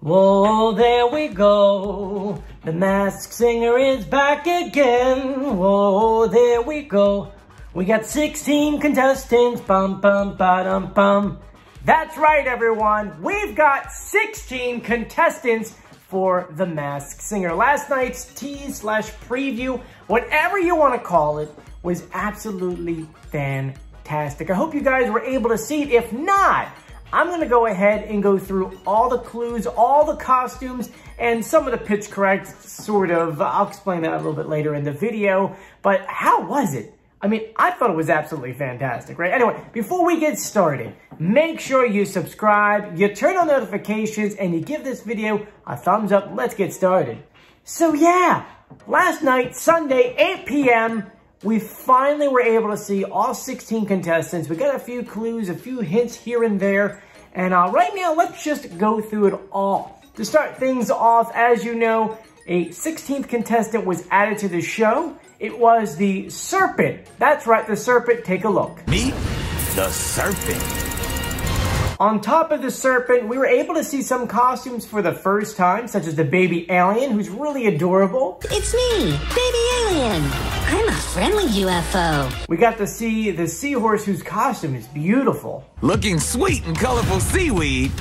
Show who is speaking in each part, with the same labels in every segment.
Speaker 1: Whoa, there we go. The Masked Singer is back again. Whoa, there we go. We got 16 contestants. Bum, bum, ba-dum, bum. That's right, everyone. We've got 16 contestants for The Masked Singer. Last night's tease/preview, whatever you want to call it, was absolutely fantastic. I hope you guys were able to see it. If not, I'm going to go ahead and go through all the clues, all the costumes, and some of the pitch correct, sort of. I'll explain that a little bit later in the video. But how was it? I mean, I thought it was absolutely fantastic, right? Anyway, before we get started, make sure you subscribe, you turn on notifications, and you give this video a thumbs up. Let's get started. So yeah, last night, Sunday, 8 p.m., we finally were able to see all 16 contestants. We got a few clues, a few hints here and there. And right now, let's just go through it all. To start things off, as you know, a 16th contestant was added to the show. It was the Serpent. That's right, the Serpent. Take a look.
Speaker 2: Meet the Serpent.
Speaker 1: On top of the Serpent, we were able to see some costumes for the first time, such as the baby alien, who's really adorable.
Speaker 3: It's me, baby alien. I'm a friendly UFO.
Speaker 1: We got to see the seahorse, whose costume is beautiful.
Speaker 2: Looking sweet and colorful seaweed.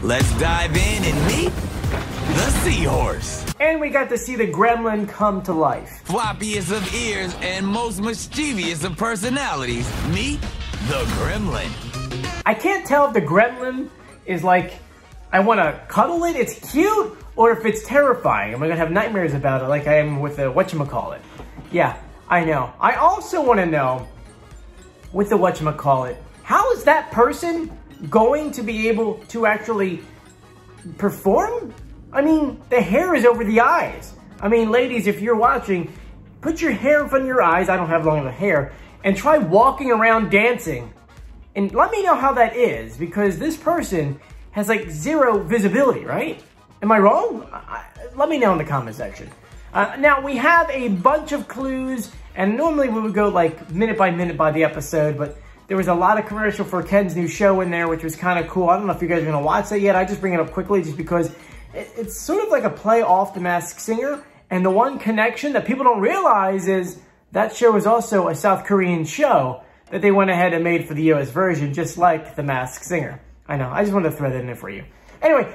Speaker 2: Let's dive in and meet the seahorse.
Speaker 1: And we got to see the gremlin come to life.
Speaker 2: Floppiest of ears and most mischievous of personalities. Meet the gremlin.
Speaker 1: I can't tell if the gremlin is like, I want to cuddle it, it's cute, or if it's terrifying. I'm going to have nightmares about it like I am with the whatchamacallit. Yeah, I know. I also want to know, with the whatchamacallit, how is that person going to be able to actually perform? I mean, the hair is over the eyes. I mean, ladies, if you're watching, put your hair in front of your eyes. I don't have long enough hair. And try walking around dancing. And let me know how that is, because this person has like zero visibility, right? Am I wrong? Let me know in the comment section. Now, we have a bunch of clues, and normally we would go like minute by the episode, but there was a lot of commercial for Ken's new show in there, which was kind of cool. I don't know if you guys are going to watch that yet. I just bring it up quickly just because it's sort of like a play off The Masked Singer, and the one connection that people don't realize is that show is also a South Korean show that they went ahead and made for the US version, just like The Masked Singer. I know, I just wanted to throw that in there for you. Anyway,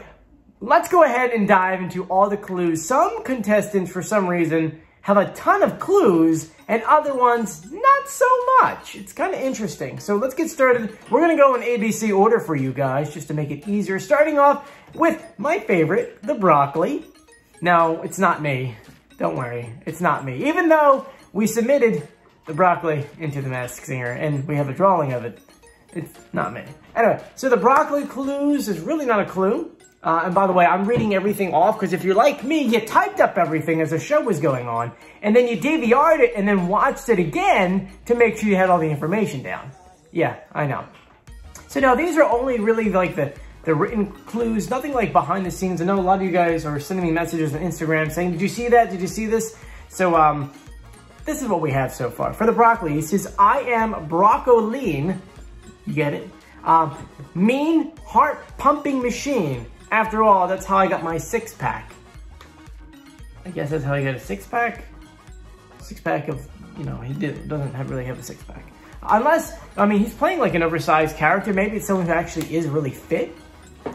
Speaker 1: let's go ahead and dive into all the clues. Some contestants, for some reason, have a ton of clues, and other ones, not so much. It's kind of interesting. So let's get started. We're going to go in ABC order for you guys, just to make it easier. Starting off with my favorite, the broccoli. No, it's not me. Don't worry, it's not me. Even though we submitted the broccoli into The Masked Singer, and we have a drawing of it. It's not me. Anyway, so the broccoli clues is really not a clue. And by the way, I'm reading everything off because if you're like me, you typed up everything as the show was going on, and then you DVR'd it and then watched it again to make sure you had all the information down. Yeah, I know. So now these are only really like the written clues, nothing like behind the scenes. I know a lot of you guys are sending me messages on Instagram saying, did you see that? Did you see this? So, this is what we have so far. For the broccoli, it says, I am broccoline. You get it? Mean heart pumping machine. After all, that's how I got my six-pack. I guess that's how I got a six-pack. Six-pack of, you know, he doesn't really have a six-pack. Unless, I mean, he's playing like an oversized character. Maybe it's someone who actually is really fit.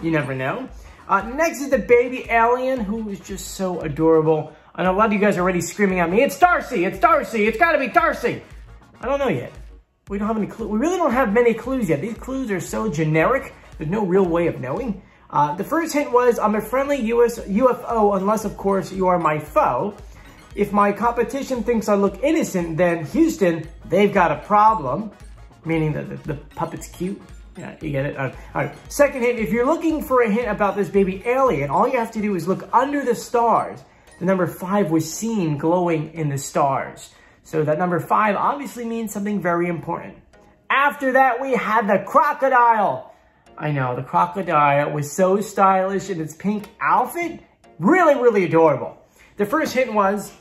Speaker 1: You never know. Next is the baby alien, who is just so adorable. I know a lot of you guys are already screaming at me, it's Darcy, it's Darcy, it's gotta be Darcy. I don't know yet. We don't have any clues. We really don't have many clues yet. These clues are so generic, there's no real way of knowing. The first hint was, I'm a friendly UFO unless, of course, you are my foe. If my competition thinks I look innocent, then Houston, they've got a problem. Meaning that the puppet's cute. Yeah, you get it? All right. Second hint, if you're looking for a hint about this baby alien, all you have to do is look under the stars. The number 5 was seen glowing in the stars. So that number 5 obviously means something very important. After that, we had the crocodile. I know, the crocodile was so stylish in its pink outfit. Really, really adorable. The first hint was,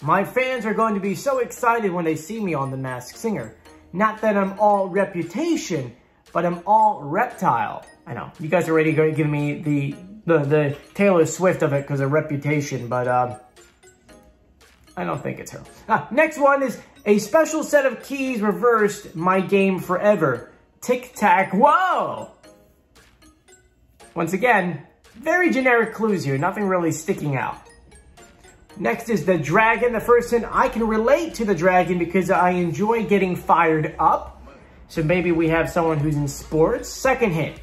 Speaker 1: my fans are going to be so excited when they see me on The Masked Singer. Not that I'm all reputation, but I'm all reptile. I know, you guys are already going to give me the the Taylor Swift of it because of reputation, but I don't think it's her. Next one is a special set of keys reversed my game forever. Tic-tac, whoa! Once again, very generic clues here, nothing really sticking out. Next is the dragon. The first hint, I can relate to the dragon because I enjoy getting fired up. So maybe we have someone who's in sports. Second hint,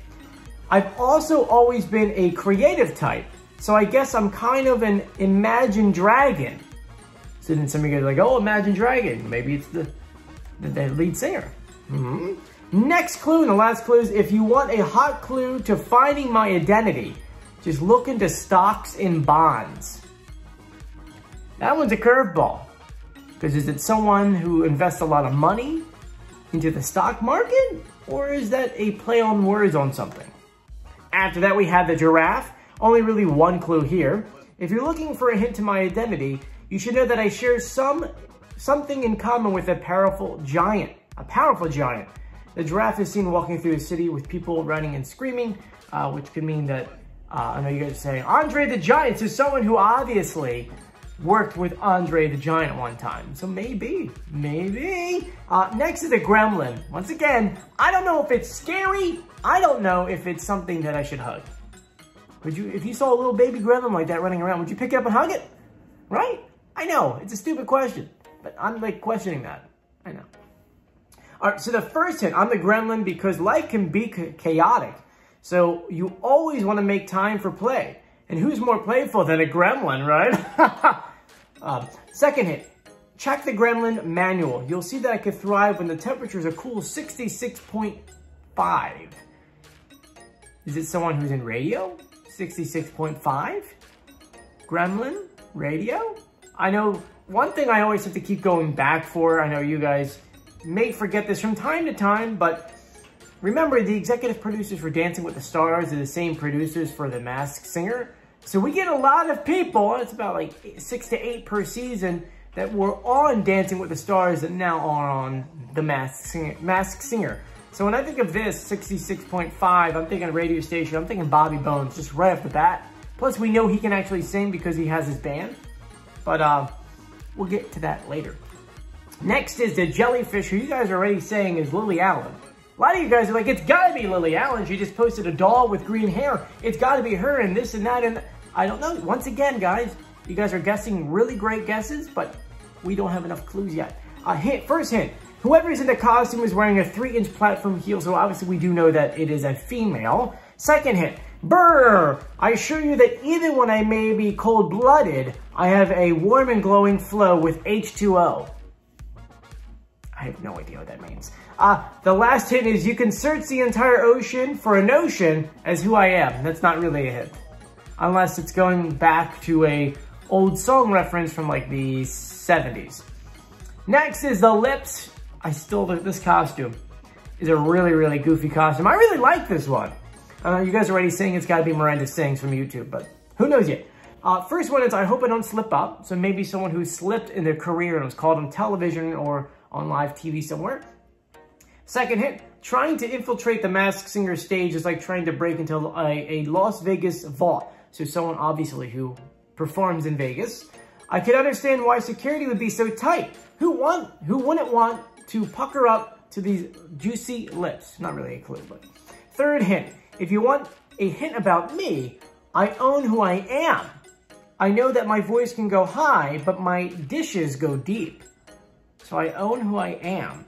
Speaker 1: I've also always been a creative type. So I guess I'm kind of an Imagine Dragon. So then some of you guys are like, oh, Imagine Dragon. Maybe it's the lead singer. Next clue, and the last clue is, if you want a hot clue to finding my identity, just look into stocks and bonds. That one's a curveball. Because is it someone who invests a lot of money into the stock market? Or is that a play on words on something? After that, we have the giraffe. Only really one clue here. If you're looking for a hint to my identity, you should know that I share something in common with a powerful giant. A powerful giant. The giraffe is seen walking through the city with people running and screaming, which could mean that, I know you guys are saying, Andre the Giant is someone who obviously worked with Andre the Giant one time. So maybe. Next is a gremlin. Once again, I don't know if it's scary. I don't know if it's something that I should hug. Would you, if you saw a little baby gremlin like that running around, would you pick it up and hug it? Right? I know, it's a stupid question, but I'm like questioning that. I know. All right, so the first hint, I'm the gremlin because life can be chaotic. So you always want to make time for play. And who's more playful than a gremlin, right? Second hint, check the gremlin manual. You'll see that I can thrive when the temperature is a cool 66.5. Is it someone who's in radio? 66.5? Gremlin? Radio? I know one thing I always have to keep going back for. I know you guys may forget this from time to time, but remember the executive producers for Dancing with the Stars are the same producers for The Masked Singer. So we get a lot of people, it's about like 6 to 8 per season, that were on Dancing with the Stars that now are on The Masked Singer. So when I think of this, 66.5, I'm thinking a radio station, I'm thinking Bobby Bones, just right off the bat. Plus we know he can actually sing because he has his band. But we'll get to that later. Next is the jellyfish, who you guys are already saying is Lily Allen. A lot of you guys are like, it's gotta be Lily Allen. She just posted a doll with green hair. It's gotta be her and this and that and I don't know. Once again, guys, you guys are guessing really great guesses, but we don't have enough clues yet. First hint, whoever is in the costume is wearing a 3-inch platform heel, so obviously we do know that it is a female. Second hint, brr, I assure you that even when I may be cold-blooded, I have a warm and glowing flow with H2O. I have no idea what that means. The last hint is you can search the entire ocean for a notion as who I am. That's not really a hint. Unless it's going back to a old song reference from like the 70s. Next is the lips. This costume is a really, really goofy costume. I really like this one. You guys are already saying it's gotta be Miranda Sings from YouTube, but who knows yet? First one is I hope I don't slip up. So maybe someone who slipped in their career and was called on television or on live TV somewhere. Second hint, trying to infiltrate the Masked Singer stage is like trying to break into a Las Vegas vault. So someone obviously who performs in Vegas. I can understand why security would be so tight. Who wouldn't want to pucker up to these juicy lips? Not really a clue, but. Third hint, if you want a hint about me, I own who I am. I know that my voice can go high, but my dishes go deep. So I own who I am.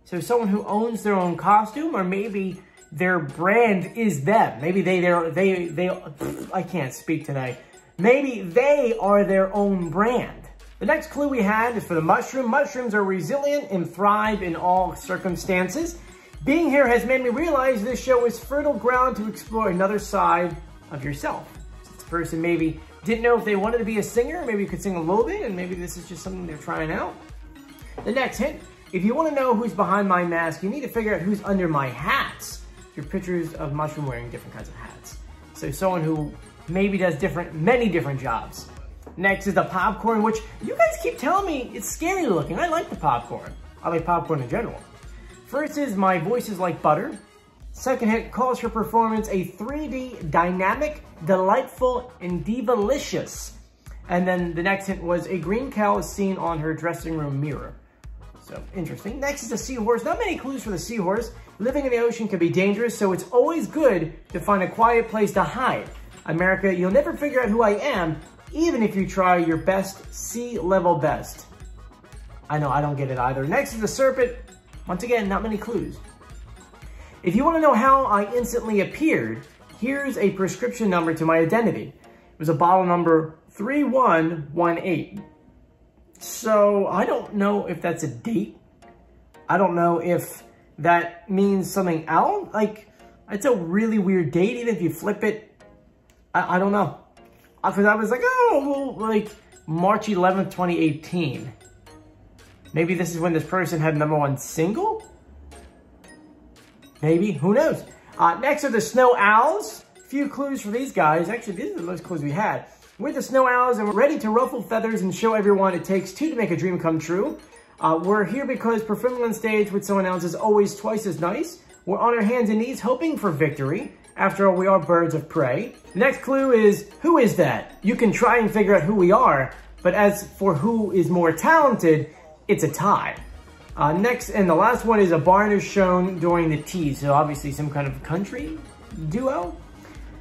Speaker 1: So someone who owns their own costume, or maybe their brand is them. Maybe they I can't speak today. Maybe they are their own brand. The next clue we had is for the mushroom. Mushrooms are resilient and thrive in all circumstances. Being here has made me realize this show is fertile ground to explore another side of yourself. So this person maybe didn't know if they wanted to be a singer. Maybe you could sing a little bit, and maybe this is just something they're trying out. The next hint, if you want to know who's behind my mask, you need to figure out who's under my hats. Your pictures of Mushroom wearing different kinds of hats. So someone who maybe does many different jobs. Next is the popcorn, which you guys keep telling me it's scary looking. I like the popcorn. I like popcorn in general. First is my voice is like butter. Second hint calls for performance a 3D, dynamic, delightful, and divalicious. And then the next hint was a green cow is seen on her dressing room mirror. So, interesting. Next is a seahorse. Not many clues for the seahorse. Living in the ocean can be dangerous, so it's always good to find a quiet place to hide. America, you'll never figure out who I am, even if you try your best, sea level best. I know, I don't get it either. Next is the serpent. Once again, not many clues. If you want to know how I instantly appeared, here's a prescription number to my identity. It was a bottle number 3118. So, I don't know if that's a date. I don't know if that means something else. Like, it's a really weird date, even if you flip it. I don't know. Because I was like, oh, well, like, March 11th, 2018. Maybe this is when this person had #1 single? Maybe, who knows? Next are the snow owls. Few clues for these guys. Actually, these are the most clues we had. We're the snow owls and we're ready to ruffle feathers and show everyone it takes two to make a dream come true. We're here because performing on stage with someone else is always twice as nice. We're on our hands and knees hoping for victory. After all, we are birds of prey. The next clue is, who is that? You can try and figure out who we are, but as for who is more talented, it's a tie. Next, and the last one is a barn is shown during the tease. So obviously some kind of country duo.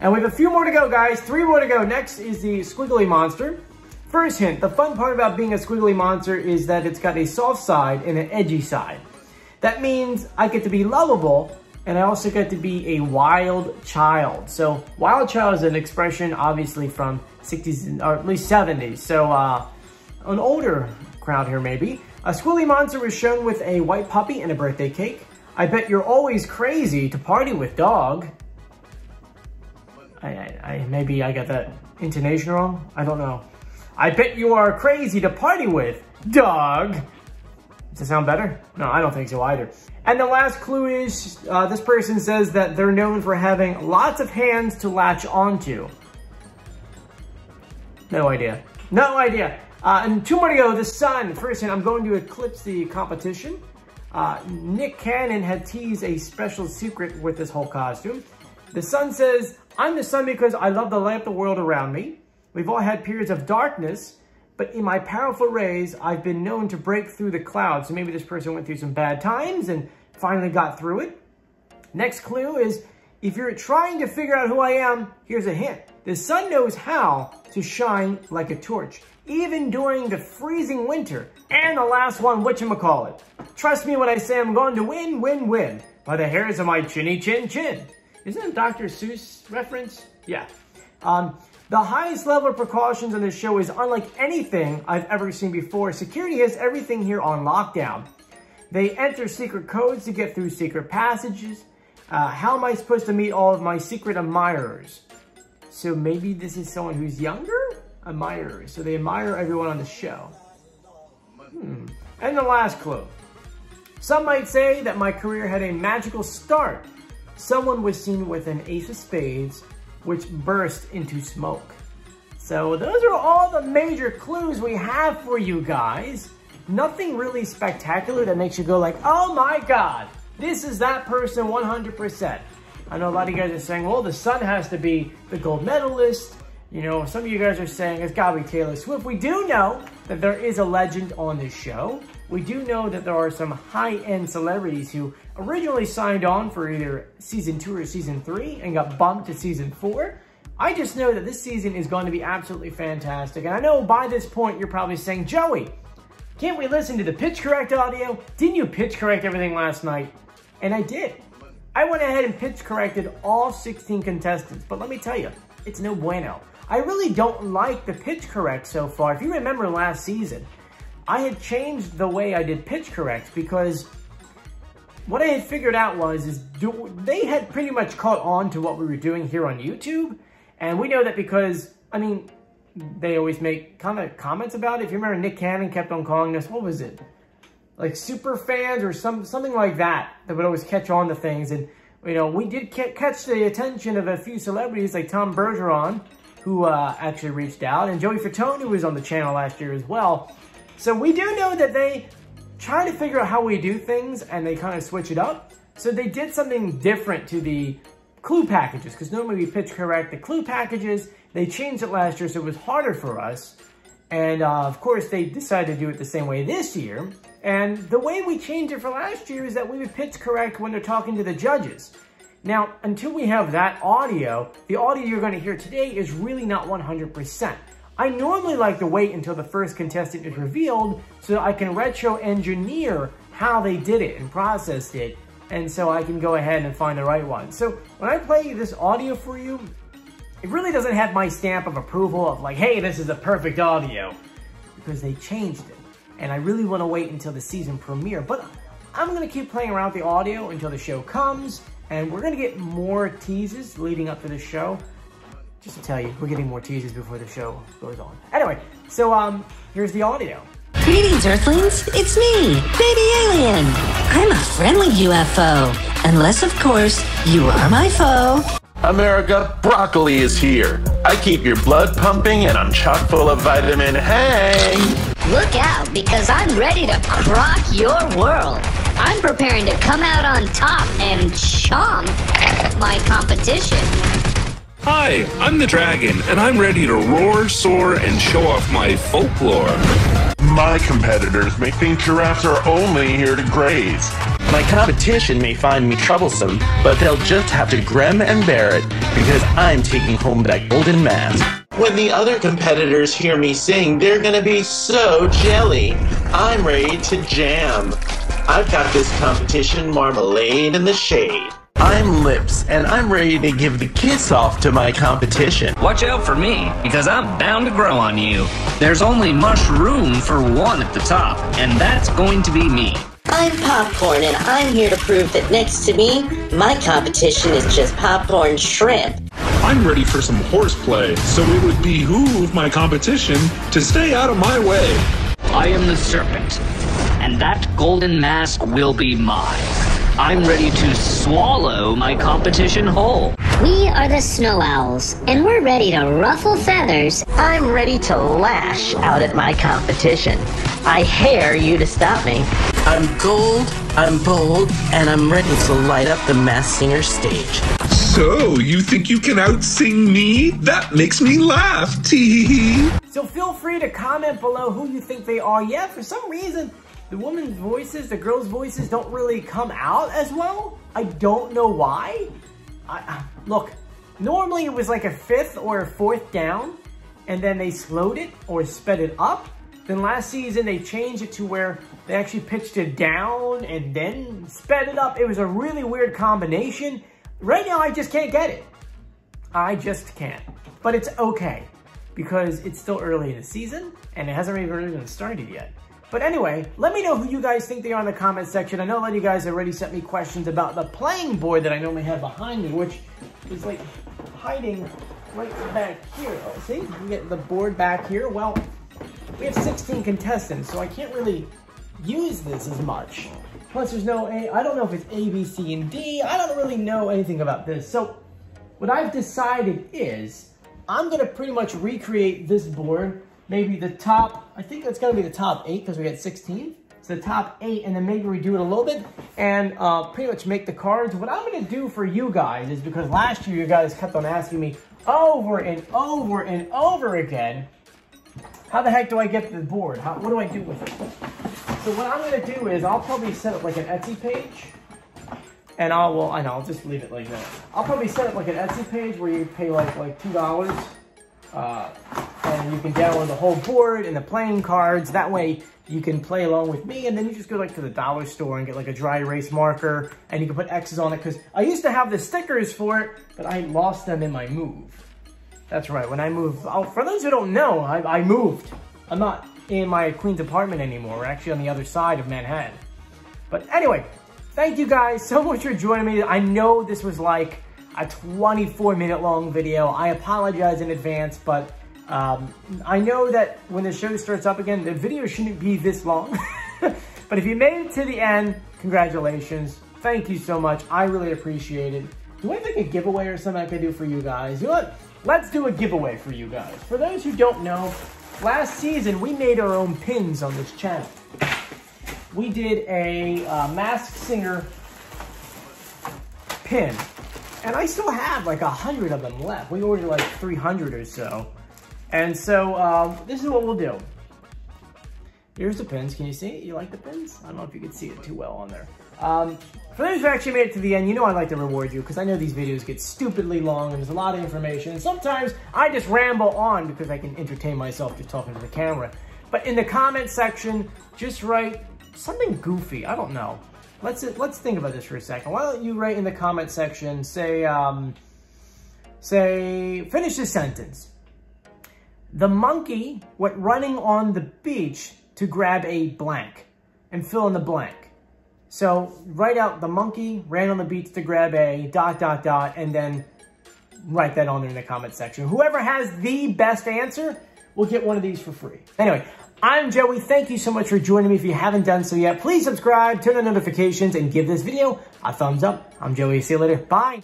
Speaker 1: And we have a few more to go, guys. 3 more to go. Next is the squiggly monster. First hint, the fun part about being a squiggly monster is that it's got a soft side and an edgy side. That means I get to be lovable, and I also get to be a wild child. So wild child is an expression obviously from 60s, or at least 70s. So an older crowd here maybe. A squiggly monster was shown with a white puppy and a birthday cake. I bet you're always crazy to party with dog. Maybe I got that intonation wrong. I don't know. I bet you are crazy to party with dog. Does it sound better? No, I don't think so either. And the last clue is, this person says that they're known for having lots of hands to latch onto. No idea. No idea. And 2 more to go. The sun. First, I'm going to eclipse the competition. Nick Cannon had teased a special secret with this whole costume. The sun says, I'm the sun because I love to light up the world around me. We've all had periods of darkness, but in my powerful rays, I've been known to break through the clouds. So maybe this person went through some bad times and finally got through it. Next clue is, if you're trying to figure out who I am, here's a hint. The sun knows how to shine like a torch, even during the freezing winter. And the last one, whatchamacallit. Trust me when I say I'm going to win, win, win. By the hairs of my chinny chin chin. Isn't that a Dr. Seuss reference? Yeah. The highest level of precautions on this show is unlike anything I've ever seen before. Security has everything here on lockdown. They enter secret codes to get through secret passages. How am I supposed to meet all of my secret admirers? So maybe this is someone who's younger? Admirers. So they admire everyone on the show. And the last clue. Some might say that my career had a magical start. Someone was seen with an ace of spades, which burst into smoke. So those are all the major clues we have for you guys. Nothing really spectacular that makes you go like, oh my God, this is that person 100%. I know a lot of you guys are saying, well, the sun has to be the gold medalist. You know, some of you guys are saying it's gotta be Taylor Swift. We do know that there is a legend on this show. We do know that there are some high-end celebrities who originally signed on for either season 2 or season 3 and got bumped to season 4. I just know that this season is going to be absolutely fantastic. And I know by this point, you're probably saying, Joey, can't we listen to the pitch correct audio? Didn't you pitch correct everything last night? And I did. I went ahead and pitch corrected all 16 contestants. But let me tell you, it's no bueno. I really don't like the pitch correct so far. If you remember last season, I had changed the way I did pitch correct because what I had figured out was they had pretty much caught on to what we were doing here on YouTube. And we know that because, I mean, they always make kind of comments about it. If you remember, Nick Cannon kept on calling us, what was it? Like super fans or something like that would always catch on to things. And, you know, we did catch the attention of a few celebrities like Tom Bergeron, who actually reached out, and Joey Fatone, who was on the channel last year as well. So we do know that they try to figure out how we do things, and they kind of switch it up. So they did something different to the clue packages, because normally we pitch correct the clue packages. They changed it last year, so it was harder for us. And of course, they decided to do it the same way this year. And the way we changed it for last year is that we would pitch correct when they're talking to the judges. Now, until we have that audio, the audio you're going to hear today is really not 100%. I normally like to wait until the first contestant is revealed so that I can retro engineer how they did it and processed it, and so I can go ahead and find the right one. So when I play this audio for you, it really doesn't have my stamp of approval of like, hey, this is the perfect audio, because they changed it. And I really want to wait until the season premiere, but I'm going to keep playing around with the audio until the show comes, and we're going to get more teases leading up to the show. Just to tell you, we're getting more teases before the show goes on. Anyway, so here's the audio.
Speaker 3: Greetings, Earthlings. It's me, Baby Alien. I'm a friendly UFO. Unless, of course, you are my foe.
Speaker 4: America, broccoli is here. I keep your blood pumping and I'm chock full of vitamin A.
Speaker 3: Look out, because I'm ready to crock your world. I'm preparing to come out on top and chomp my competition.
Speaker 5: Hi, I'm the Dragon, and I'm ready to roar, soar, and show off my folklore.
Speaker 4: My competitors may think giraffes are only here to graze. My competition may find me troublesome, but they'll just have to grim and bear it, because I'm taking home that golden mask. When the other competitors hear me sing, they're gonna be so jelly. I'm ready to jam. I've got this competition marmalade in the shade. I'm Lips, and I'm ready to give the kiss off to my competition.
Speaker 6: Watch out for me, because I'm bound to grow on you. There's only mushroom for one at the top, and that's going to be me.
Speaker 7: I'm Popcorn, and I'm here to prove that next to me, my competition is just popcorn shrimp.
Speaker 5: I'm ready for some horseplay, so it would behoove my competition to stay out of my way.
Speaker 6: I am the serpent, and that golden mask will be mine. I'm ready to swallow my competition whole.
Speaker 3: We are the Snow Owls, and we're ready to ruffle feathers.
Speaker 7: I'm ready to lash out at my competition. I dare you to stop me. I'm gold, I'm bold, and I'm ready to light up the Masked Singer stage.
Speaker 5: So, you think you can out-sing me? That makes me laugh, tee.
Speaker 1: So feel free to comment below who you think they are. Yeah, for some reason, the women's voices, the girls' voices don't really come out as well. I don't know why. Look, normally it was like a 5th or a 4th down, and then they slowed it or sped it up. Then last season they changed it to where they actually pitched it down and then sped it up. It was a really weird combination. Right now I just can't get it. I just can't. But it's okay, because it's still early in the season and it hasn't even started yet. But anyway, let me know who you guys think they are in the comment section. I know a lot of you guys already sent me questions about the playing board that I normally have behind me, which is like hiding right back here. Oh, see, you can get the board back here. Well, we have 16 contestants, so I can't really use this as much. Plus, there's no I don't know if it's A, B, C, and D. I don't really know anything about this. So what I've decided is I'm going to pretty much recreate this board. Maybe the top, I think that's going to be the top 8 because we got 16. So the top 8, and then maybe redo it a little bit and pretty much make the cards. What I'm going to do for you guys is, because last year you guys kept on asking me over and over and over again, how the heck do I get the board? What do I do with it? So what I'm going to do is I'll probably set up like an Etsy page. And I'll just leave it like that. I'll probably set up like an Etsy page where you pay like $2. And you can download the whole board and the playing cards. That way you can play along with me, and then you just go like to the dollar store and get like a dry erase marker, and you can put X's on it, because I used to have the stickers for it, but I lost them in my move. That's right, when I moved. Oh, for those who don't know, I moved. I'm not in my Queens apartment anymore. We're actually on the other side of Manhattan. But anyway, thank you guys so much for joining me. I know this was like a 24-minute long video. I apologize in advance, but I know that when the show starts up again, the video shouldn't be this long. But if you made it to the end, congratulations. Thank you so much. I really appreciate it. Do I have like a giveaway or something I can do for you guys? You know what? Let's do a giveaway for you guys. For those who don't know, last season we made our own pins on this channel. We did a Masked Singer pin. And I still have like 100 of them left. We ordered like 300 or so. And so this is what we'll do. Here's the pins. Can you see it? You like the pins? I don't know if you can see it too well on there. For those who actually made it to the end, you know I'd like to reward you because I know these videos get stupidly long and there's a lot of information. And sometimes I just ramble on because I can entertain myself just talking to the camera. But in the comment section, just write something goofy. I don't know. Let's think about this for a second. Why don't you write in the comment section, say, finish this sentence. The monkey went running on the beach to grab a blank and fill in the blank. So write out the monkey ran on the beach to grab a ... and then write that on there in the comment section. Whoever has the best answer will get one of these for free. Anyway, I'm Joey. Thank you so much for joining me. If you haven't done so yet, please subscribe, turn on notifications, and give this video a thumbs up. I'm Joey. See you later. Bye.